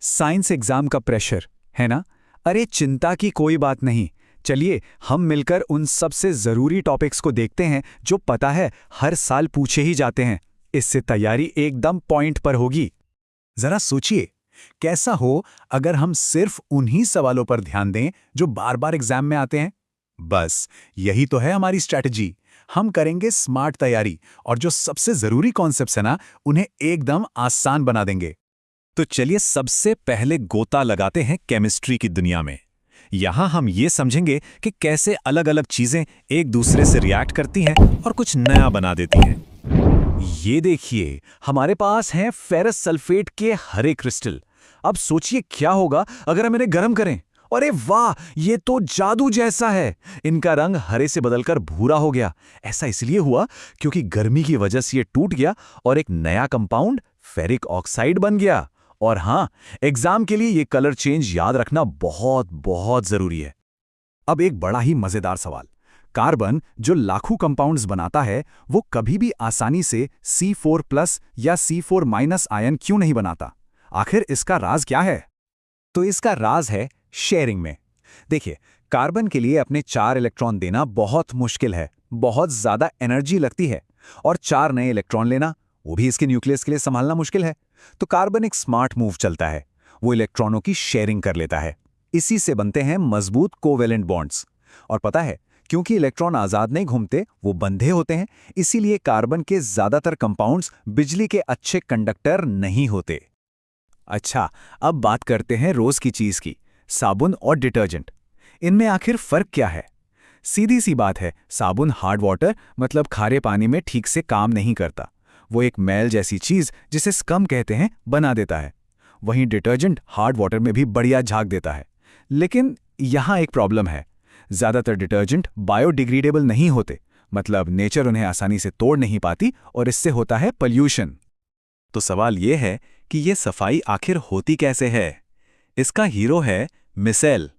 Science exam का pressure, है ना? अरे चिंता की कोई बात नहीं। चलिए हम मिलकर उन सबसे ज़रूरी टॉपिक्स को देखते हैं जो पता है हर साल पूछे ही जाते हैं। इससे तैयारी एकदम पॉइंट पर होगी। जरा सोचिए, कैसा हो अगर हम सिर्फ उन्हीं सवालों पर ध्यान दें जो बार बार एग्जाम में आते हैं। बस यही तो है हमारी स्ट्रैटेजी। हम करेंगे स्मार्ट तैयारी और जो सबसे जरूरी कॉन्सेप्ट्स है ना, उन्हें एकदम आसान बना देंगे। तो चलिए सबसे पहले गोता लगाते हैं केमिस्ट्री की दुनिया में। यहां हम ये समझेंगे कि कैसे अलग अलग चीजें एक दूसरे से रिएक्ट करती हैं और कुछ नया बना देती हैं। ये देखिए, हमारे पास हैं फेरस सल्फेट के हरे क्रिस्टल। अब सोचिए क्या होगा अगर हम इन्हें गर्म करें। अरे वाह, ये तो जादू जैसा है। इनका रंग हरे से बदलकर भूरा हो गया। ऐसा इसलिए हुआ क्योंकि गर्मी की वजह से ये टूट गया और एक नया कंपाउंड फेरिक ऑक्साइड बन गया। और हाँ, एग्जाम के लिए ये कलर चेंज याद रखना बहुत बहुत जरूरी है। अब एक बड़ा ही मजेदार सवाल। कार्बन जो लाखों कंपाउंड्स बनाता है, वो कभी भी आसानी से C4+ या C4- आयन क्यों नहीं बनाता? आखिर इसका राज क्या है? तो इसका राज है शेयरिंग में। देखिए, कार्बन के लिए अपने 4 इलेक्ट्रॉन देना बहुत मुश्किल है, बहुत ज्यादा एनर्जी लगती है, और 4 नए इलेक्ट्रॉन लेना, वो भी इसके न्यूक्लियस के लिए संभालना मुश्किल है। तो कार्बन एक स्मार्ट मूव चलता है, वो इलेक्ट्रॉनों की शेयरिंग कर लेता है। इसी से बनते हैं मजबूत कोवेलेंट बॉन्ड्स। और पता है, क्योंकि इलेक्ट्रॉन आजाद नहीं घूमते, वो बंधे होते हैं, इसीलिए कार्बन के ज्यादातर कंपाउंड्स बिजली के अच्छे कंडक्टर नहीं होते। अच्छा, अब बात करते हैं रोज की चीज की, साबुन और डिटर्जेंट। इनमें आखिर फर्क क्या है? सीधी सी बात है, साबुन हार्ड वाटर मतलब खारे पानी में ठीक से काम नहीं करता। वो एक मैल जैसी चीज, जिसे स्कम कहते हैं, बना देता है। वहीं डिटर्जेंट हार्ड वाटर में भी बढ़िया झाग देता है। लेकिन यहां एक प्रॉब्लम है, ज्यादातर डिटर्जेंट बायोडिग्रेडेबल नहीं होते, मतलब नेचर उन्हें आसानी से तोड़ नहीं पाती और इससे होता है पॉल्यूशन। तो सवाल ये है कि ये सफाई आखिर होती कैसे है? इसका हीरो है मिसेल।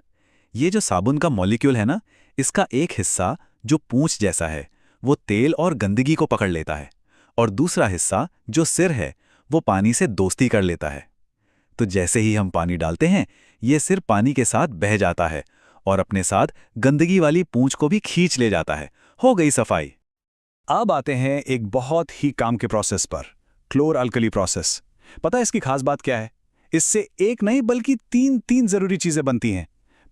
ये जो साबुन का मॉलिक्यूल है ना, इसका एक हिस्सा जो पूंछ जैसा है, वो तेल और गंदगी को पकड़ लेता है, और दूसरा हिस्सा जो सिर है, वो पानी से दोस्ती कर लेता है। तो जैसे ही हम पानी डालते हैं, ये सिर पानी के साथ बह जाता है और अपने साथ गंदगी वाली पूंछ को भी खींच ले जाता है। हो गई सफाई। अब आते हैं एक बहुत ही काम के प्रोसेस पर, क्लोर अल्कली प्रोसेस। पता है इसकी खास बात क्या है? इससे एक नहीं बल्कि तीन जरूरी चीजें बनती हैं।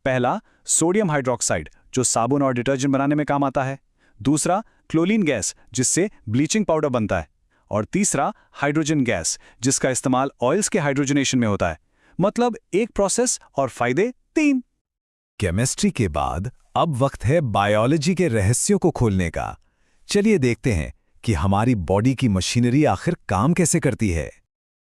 पहला, सोडियम हाइड्रोक्साइड, जो साबुन और डिटर्जेंट बनाने में काम आता है। दूसरा, क्लोरीन गैस, जिससे ब्लीचिंग पाउडर बनता है। और तीसरा, हाइड्रोजन गैस, जिसका इस्तेमाल ऑयल्स के हाइड्रोजनेशन में होता है। मतलब एक प्रोसेस और फायदे 3। केमिस्ट्री के बाद अब वक्त है बायोलॉजी के रहस्यों को खोलने का। चलिए देखते हैं कि हमारी बॉडी की मशीनरी आखिर काम कैसे करती है।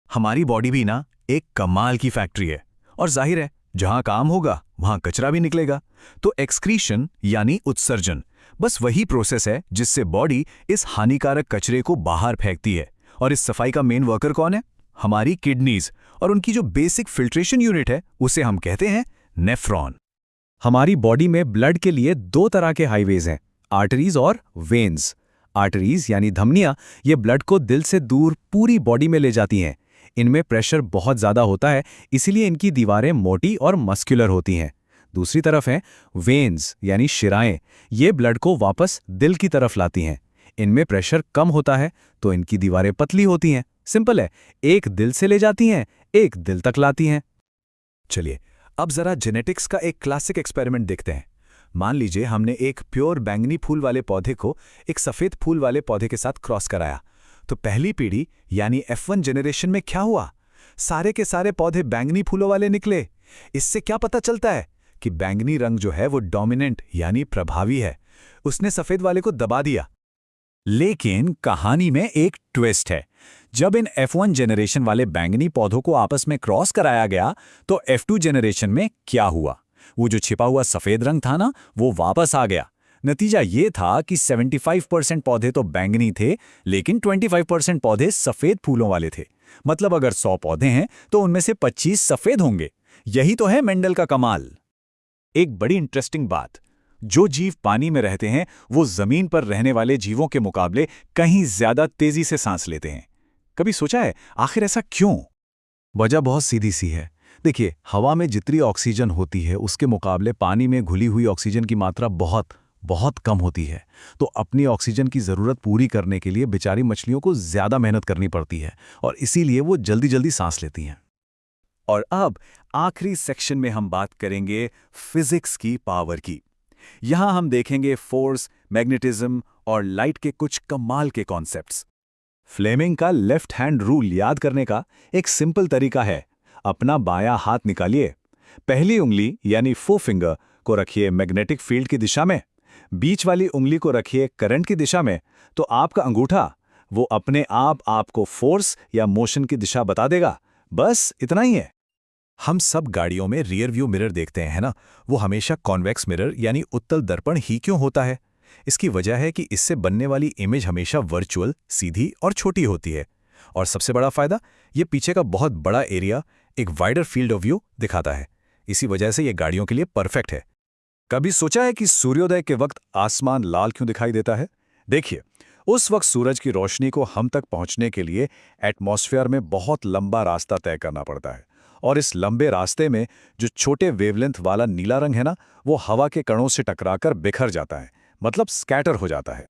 हमारी बॉडी भी ना एक कमाल की फैक्ट्री है, और जाहिर है जहां काम होगा वहां कचरा भी निकलेगा। तो एक्सक्रीशन यानी उत्सर्जन, बस वही प्रोसेस है जिससे बॉडी इस हानिकारक कचरे को बाहर फेंकती है। और इस सफाई का मेन वर्कर कौन है? हमारी किडनीज, और उनकी जो बेसिक फिल्ट्रेशन यूनिट है उसे हम कहते हैं नेफ्रॉन। हमारी बॉडी में ब्लड के लिए 2 तरह के हाईवेज हैं, आर्टरीज और वेन्स। आर्टरीज यानी धमनियां, ये ब्लड को दिल से दूर पूरी बॉडी में ले जाती हैं। इनमें प्रेशर बहुत ज़्यादा होता है, इसीलिए इनकी दीवारें मोटी और मस्कुलर होती हैं। दूसरी तरफ हैं वेन्स यानी शिराएं, ये ब्लड को वापस दिल की तरफ लाती हैं। इनमें प्रेशर कम होता है, तो इनकी दीवारें पतली होती हैं। सिंपल है, एक दिल से ले जाती हैं, एक दिल तक लाती हैं। चलिए अब जरा जेनेटिक्स का एक क्लासिक एक्सपेरिमेंट देखते हैं। मान लीजिए हमने एक प्योर बैंगनी फूल वाले पौधे को एक सफ़ेद फूल वाले पौधे के साथ क्रॉस कराया। तो पहली पीढ़ी यानी F1 जेनरेशन में क्या हुआ? सारे के सारे पौधे बैंगनी फूलों वाले निकले। इससे क्या पता चलता है कि बैंगनी रंग जो है वो डोमिनेंट यानी प्रभावी है, उसने सफ़ेद वाले को दबा दिया। लेकिन कहानी में एक ट्विस्ट है। जब इन F1 जेनरेशन वाले बैंगनी पौधों को आपस में क्रॉस कराया गया, तो F2 जेनरेशन में क्या हुआ? वो जो छिपा हुआ सफ़ेद रंग था ना, वो वापस आ गया। नतीजा ये था कि 75% पौधे तो बैंगनी थे, लेकिन 25% पौधे सफ़ेद फूलों वाले थे। मतलब अगर 100 पौधे हैं तो उनमें से 25 सफ़ेद होंगे। यही तो है मेंडल का कमाल। एक बड़ी इंटरेस्टिंग बात, जो जीव पानी में रहते हैं वो ज़मीन पर रहने वाले जीवों के मुकाबले कहीं ज़्यादा तेज़ी से सांस लेते हैं। कभी सोचा है आखिर ऐसा क्यों? वजह बहुत सीधी सी है। देखिए, हवा में जितनी ऑक्सीजन होती है उसके मुकाबले पानी में घुली हुई ऑक्सीजन की मात्रा बहुत बहुत कम होती है। तो अपनी ऑक्सीजन की ज़रूरत पूरी करने के लिए बेचारी मछलियों को ज़्यादा मेहनत करनी पड़ती है और इसीलिए वो जल्दी जल्दी सांस लेती हैं। और अब आखिरी सेक्शन में हम बात करेंगे फिजिक्स की पावर की। यहां हम देखेंगे फोर्स, मैग्नेटिज्म और लाइट के कुछ कमाल के कॉन्सेप्ट्स। फ्लेमिंग का लेफ्ट हैंड रूल याद करने का एक सिंपल तरीका है। अपना बायां हाथ निकालिए, पहली उंगली यानी फोरफिंगर को रखिए मैग्नेटिक फील्ड की दिशा में, बीच वाली उंगली को रखिए करंट की दिशा में, तो आपका अंगूठा वो अपने आप आपको फोर्स या मोशन की दिशा बता देगा। बस इतना ही है। हम सब गाड़ियों में रियर व्यू मिरर देखते हैं ना, वो हमेशा कॉन्वेक्स मिरर यानी उत्तल दर्पण ही क्यों होता है? इसकी वजह है कि इससे बनने वाली इमेज हमेशा वर्चुअल, सीधी और छोटी होती है। और सबसे बड़ा फायदा, ये पीछे का बहुत बड़ा एरिया, एक वाइडर फील्ड ऑफ व्यू दिखाता है। इसी वजह से ये गाड़ियों के लिए परफेक्ट है। कभी सोचा है कि सूर्योदय के वक्त आसमान लाल क्यों दिखाई देता है? देखिए, उस वक्त सूरज की रोशनी को हम तक पहुंचने के लिए एटमॉस्फेयर में बहुत लंबा रास्ता तय करना पड़ता है। और इस लंबे रास्ते में जो छोटे वेवलेंथ वाला नीला रंग है ना, वो हवा के कणों से टकराकर बिखर जाता है, मतलब स्कैटर हो जाता है।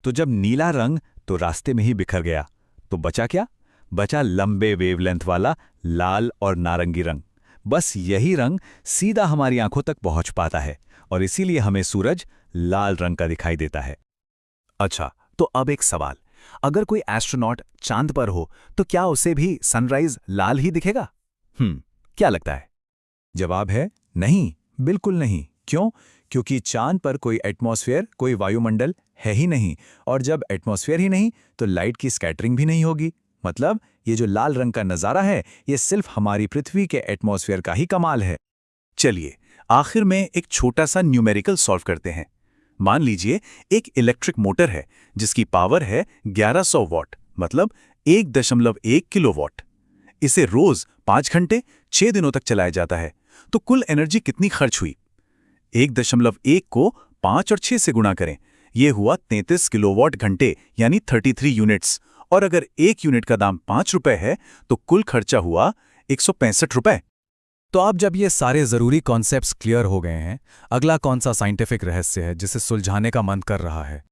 तो जब नीला रंग तो रास्ते में ही बिखर गया, तो बचा क्या? बचा लंबे वेवलेंथ वाला लाल और नारंगी रंग। बस यही रंग सीधा हमारी आंखों तक पहुंच पाता है और इसीलिए हमें सूरज लाल रंग का दिखाई देता है। अच्छा, तो अब एक सवाल, अगर कोई एस्ट्रोनॉट चांद पर हो तो क्या उसे भी सनराइज लाल ही दिखेगा? क्या लगता है? जवाब है नहीं, बिल्कुल नहीं। क्यों? क्योंकि चांद पर कोई एटमॉस्फेयर, कोई वायुमंडल है ही नहीं, और जब एटमॉस्फेयर ही नहीं तो लाइट की स्कैटरिंग भी नहीं होगी। मतलब ये जो लाल रंग का नज़ारा है, ये सिर्फ हमारी पृथ्वी के एटमॉस्फेयर का ही कमाल है। चलिए, आखिर में एक छोटा सा न्यूमेरिकल सॉल्व करते हैं। मान लीजिए एक इलेक्ट्रिक मोटर है जिसकी पावर है 1100 वॉट, मतलब 1.1 किलोवाट। इसे रोज 5 घंटे 6 दिनों तक चलाया जाता है। तो कुल एनर्जी कितनी खर्च हुई? 1.1 को 5 और 6 से गुणा करें, यह हुआ 33 किलोवाट घंटे यानी 33 यूनिट्स। और अगर 1 यूनिट का दाम 5 रुपए है तो कुल खर्चा हुआ 165 रुपए। तो अब जब ये सारे जरूरी कॉन्सेप्ट्स क्लियर हो गए हैं, अगला कौन सा साइंटिफिक रहस्य है जिसे सुलझाने का मन कर रहा है?